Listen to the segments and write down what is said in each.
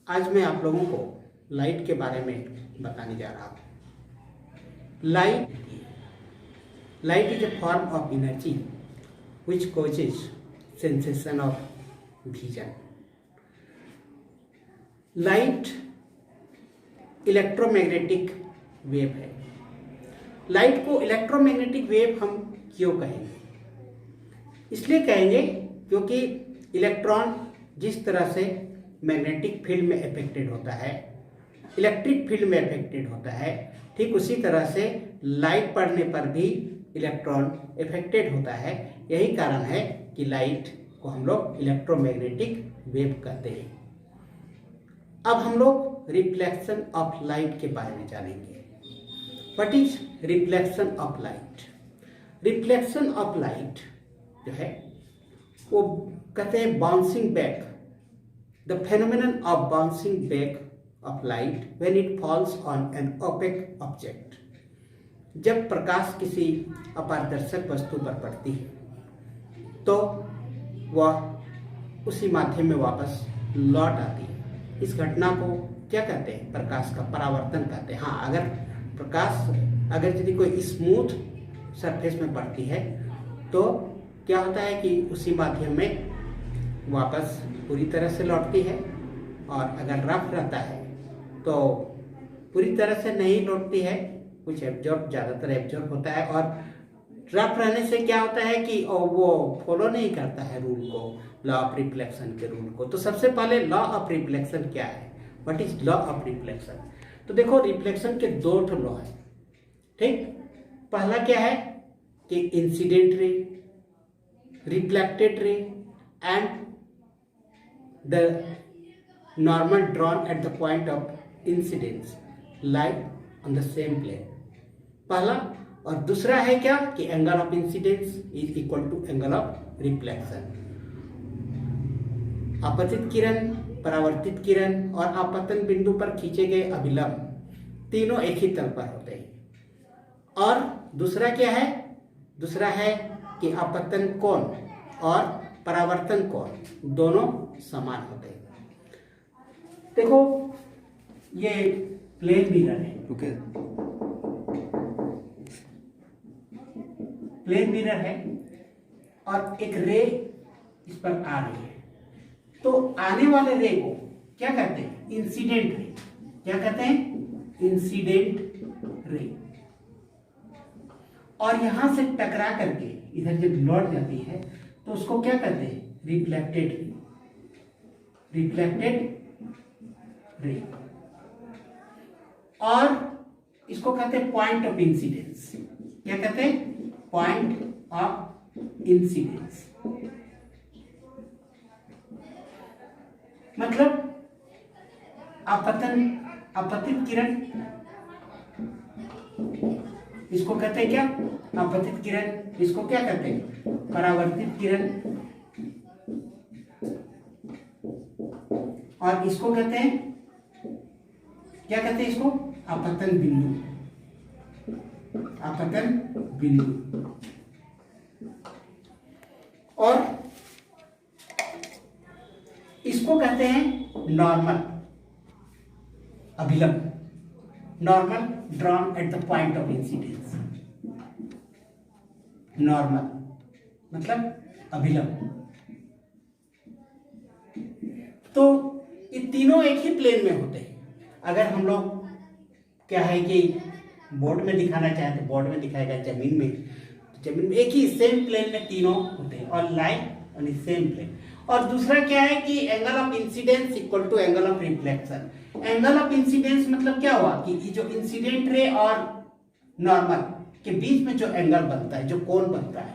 आज मैं आप लोगों को लाइट के बारे में बताने जा रहा हूँ। Light is a form of energy which causes sensation of vision. Light electromagnetic wave है। लाइट को इलेक्ट्रोमैग्नेटिक वेव हम क्यों कहेंगे? इसलिए कहेंगे क्योंकि इलेक्ट्रॉन जिस तरह से मैग्नेटिक फील्ड में अफेक्टेड होता है, इलेक्ट्रिक फील्ड में अफेक्टेड होता है, ठीक उसी तरह से लाइट पड़ने पर भी इलेक्ट्रॉन अफेक्टेड होता है। यही कारण है कि लाइट को हम लोग इलेक्ट्रोमैग्नेटिक वेव कहते हैं। अब हम लोग रिफ्लेक्शन ऑफ लाइट के बारे में जानेंगे। What is reflection of light? Reflection of light जो है वो कहते हैं bouncing back, the phenomenon of bouncing back of light when it falls on an opaque object. जब प्रकाश किसी अपारदर्शक वस्तु पर पड़ती है तो वह उसी माध्यम में वापस लौट आती है। इस घटना को क्या कहते हैं? प्रकाश का परावर्तन कहते हैं। हाँ, अगर यदि कोई स्मूथ सरफेस में पड़ती है तो क्या होता है कि उसी माध्यम में वापस पूरी तरह से लौटती है, और अगर रफ रहता है तो पूरी तरह से नहीं लौटती है, कुछ एब्जॉर्ब, ज़्यादातर एब्जॉर्ब होता है। और रफ रहने से क्या होता है कि वो फॉलो नहीं करता है रूल को, लॉ ऑफ रिफ्लेक्शन के रूल को। तो सबसे पहले लॉ ऑफ रिफ्लेक्शन क्या है? What is law of reflection? तो देखो, रिफ्लेक्शन के दो लॉ है, ठीक। पहला क्या है कि incident ray, reflected ray and the normal drawn at the point of incidence light on the same plane. पहला। और दूसरा है क्या कि angle of incidence is equal to angle of reflection. आपतित किरण, परावर्तित किरण और आपतन बिंदु पर खींचे गए अभिलंब तीनों एक ही तल पर होते हैं। और दूसरा क्या है? दूसरा है कि आपतन कोण और परावर्तन कोण दोनों समान होते हैं। देखो, ये प्लेन मिरर है, प्लेन मिरर है और एक रे इस पर आ रही है। तो आने वाले रे को क्या कहते हैं? Incident ray. क्या कहते हैं? Incident ray. और यहां से टकरा करके इधर जब लौट जाती है तो उसको क्या कहते हैं? Reflected ray. रिफ्लेक्टेड रे। और इसको कहते हैं पॉइंट ऑफ इंसिडेंस। क्या कहते हैं? Point of incidence. मतलब आपतित किरण, इसको कहते हैं क्या? आपतित किरण। इसको क्या कहते हैं? परावर्तित किरण। और इसको कहते हैं क्या कहते हैं? इसको आपतन बिंदु। आपतन बिंदु। और इसको कहते हैं नॉर्मल अभिलंब, normal drawn at the point of incidence. Normal मतलब अभिलंब। तो ये तीनों एक ही प्लेन में होते हैं। अगर हम लोग क्या है कि बोर्ड में दिखाना चाहें तो बोर्ड में दिखाएगा, जमीन में तो जमीन में एक ही सेम प्लेन में तीनों होते हैं, और लाइन ऑन सेम प्लेन। और दूसरा क्या है कि angle of incidence equal to angle of reflection. Angle of incidence मतलब क्या हुआ कि जो इंसिडेंट रे और नॉर्मल के बीच में जो एंगल बनता है, जो कोण बनता है,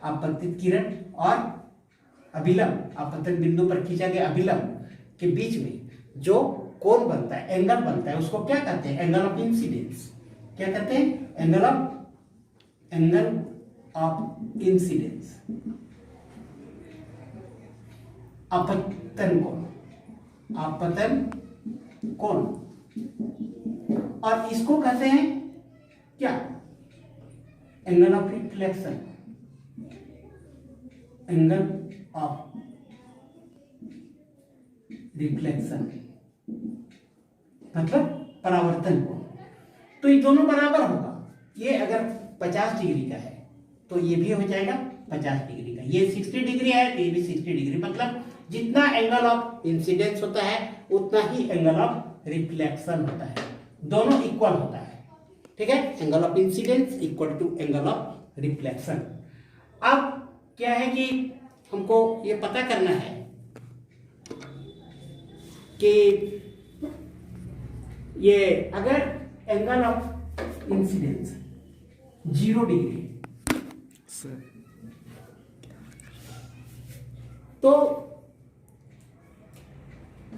आपतित किरण और अभिलंब, आपतन बिंदु पर खींचा गया अभिलंब के बीच में जो कोण बनता है, एंगल बनता है, उसको क्या कहते हैं? Angle of incidence. क्या कहते हैं? Angle of incidence. आपतन कोण, आपतन कोण। और इसको कहते हैं क्या? Angle of reflection. Angle of reflection मतलब परावर्तन कोण। तो ये दोनों बराबर होगा। ये अगर 50 डिग्री का है तो ये भी हो जाएगा 50 डिग्री का। ये 60 डिग्री है तो ये भी 60 डिग्री, मतलब जितना एंगल ऑफ इंसिडेंस होता है उतना ही एंगल ऑफ रिफ्लेक्शन होता है। दोनों इक्वल होता है, ठीक है। Angle of incidence equal to angle of reflection. अब क्या है कि हमको ये पता करना है कि ये अगर एंगल ऑफ इंसिडेंस 0 डिग्री तो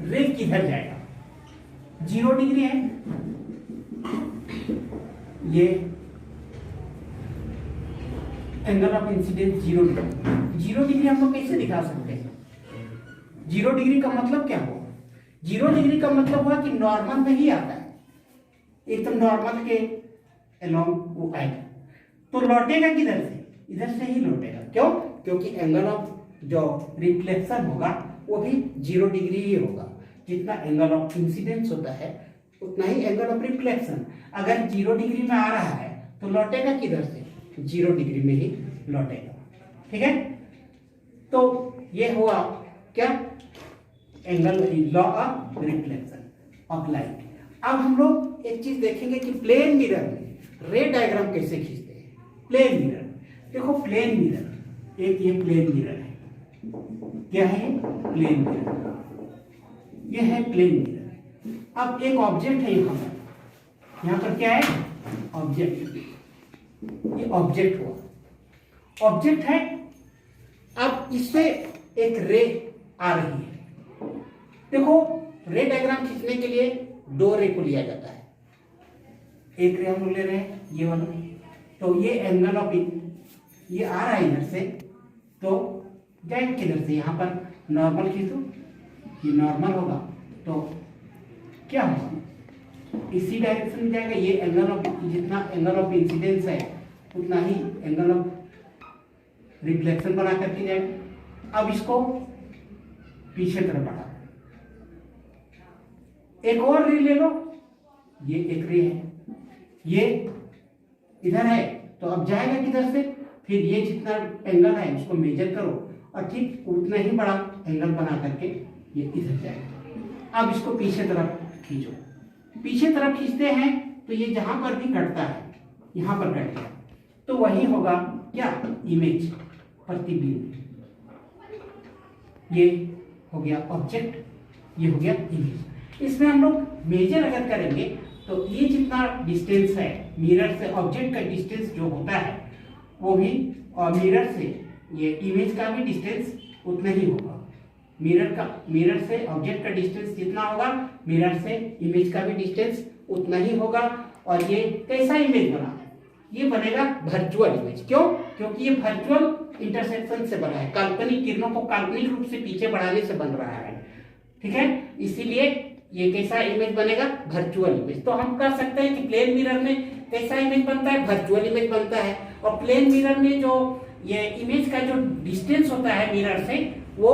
रे किधर जाएगा? 0 डिग्री है, ये angle of incidence 0 degree. 0 degree हम लोग कैसे दिखा सकते हैं? 0 डिग्री का मतलब क्या हुआ? 0 डिग्री का मतलब हुआ कि नॉर्मल में ही आता है, एकदम नॉर्मल के अलोंग वो आएगा। तो लौटेगा किधर से? इधर से ही लौटेगा। क्यों? क्योंकि एंगल ऑफ जो रिफ्लेक्शन होगा वो भी 0 डिग्री ही होगा। जितना एंगल ऑफ इंसिडेंस होता है उतना ही एंगल ऑफ रिफ्लेक्शन। अगर 0 डिग्री में आ रहा है तो लौटेगा किधर से? 0 डिग्री में ही लौटेगा, ठीक है। तो ये हुआ क्या? Angle law of reflection of light. अब हम लोग एक चीज देखेंगे कि प्लेन मिरर में रे डायग्राम कैसे खींचते हैं। प्लेन मिरर देखो, प्लेन मिरर एक ये प्लेन मिरर है। क्या है? Plane mirror. ये है प्लेन मिरर। अब एक ऑब्जेक्ट है यहाँ पर क्या है? ऑब्जेक्ट। ये ऑब्जेक्ट हुआ, ऑब्जेक्ट है। अब इससे एक रे आ रही है। देखो, रे डायग्राम खींचने के लिए 2 रे को लिया जाता है। एक रे हम लोग ले रहे हैं ये वाला, तो ये एंगल ऑफ ये आ रहा है इधर से, तो जाएगा किधर से? यहाँ पर नॉर्मल खींचो, ये नॉर्मल होगा तो क्या होगा? इसी डायरेक्शन में जाएगा। ये एंगल ऑफ जितना एंगल ऑफ इंसिडेंस है उतना ही एंगल ऑफ रिफ्लेक्शन बना करके जाएगा। अब इसको पीछे तरफ बढ़ा, एक और रे ले लो। ये एक रे है, ये इधर है, तो अब जाएगा किधर से? फिर ये जितना एंगल है उसको मेजर करो और ठीक उतना ही बड़ा एंगल बना करके ये इधर जाएगा। अब इसको पीछे तरफ खींचो। पीछे तरफ खींचते हैं तो ये जहां पर भी कटता है, यहां पर कट गया, तो वही होगा क्या? इमेज, प्रतिबिंब। ये हो गया ऑब्जेक्ट, ये हो गया इमेज। इसमें हम लोग मेजर अगर करेंगे तो ये जितना डिस्टेंस है मिरर से ऑब्जेक्ट का डिस्टेंस जो होता है वो भी, और मिरर से ये इमेज का भी डिस्टेंस उतना ही होगा। मिरर से ऑब्जेक्ट का डिस्टेंस जितना होगा, मिरर से इमेज का भी डिस्टेंस उतना ही होगा। और ये कैसा इमेज बना? ये बनेगा वर्चुअल इमेज। क्यों? क्योंकि ये वर्चुअल इंटरसेक्शन से बना है, काल्पनिक किरणों को काल्पनिक रूप से पीछे बढ़ाने से बन रहा है, ठीक है। इसीलिए ये कैसा इमेज बनेगा? Virtual image. तो हम कह सकते हैं कि प्लेन मिरर में कैसा इमेज बनता है? वर्चुअल इमेज बनता है। और प्लेन मिरर में जो ये इमेज का जो डिस्टेंस होता है मिरर से, वो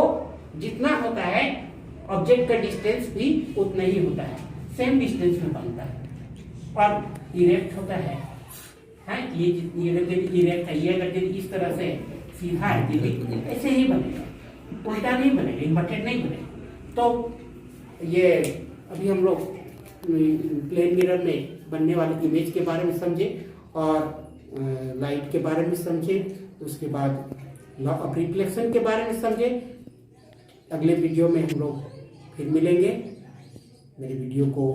जितना होता है ऑब्जेक्ट का डिस्टेंस भी उतना ही होता है, सेम डिस्टेंस में बनता है। और इरेक्ट होता है, ये अगर इरेक्ट है, ये अगर इस तरह से सीधा है, ये भी ऐसे ही बनेगा, उल्टा नहीं बनेगा, इन्वर्टेड नहीं बनेगा। तो ये अभी हम लोग प्लेन मिरर में बनने वाली इमेज के बारे में समझे और लाइट के बारे में समझे, उसके बाद लॉ ऑफ रिफ्लेक्शन के बारे में समझे। अगले वीडियो में हम लोग फिर मिलेंगे। मेरे वीडियो को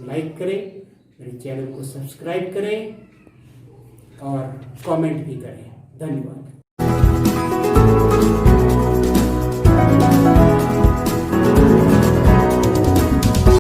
लाइक करें, मेरे चैनल को सब्सक्राइब करें और कमेंट भी करें। धन्यवाद।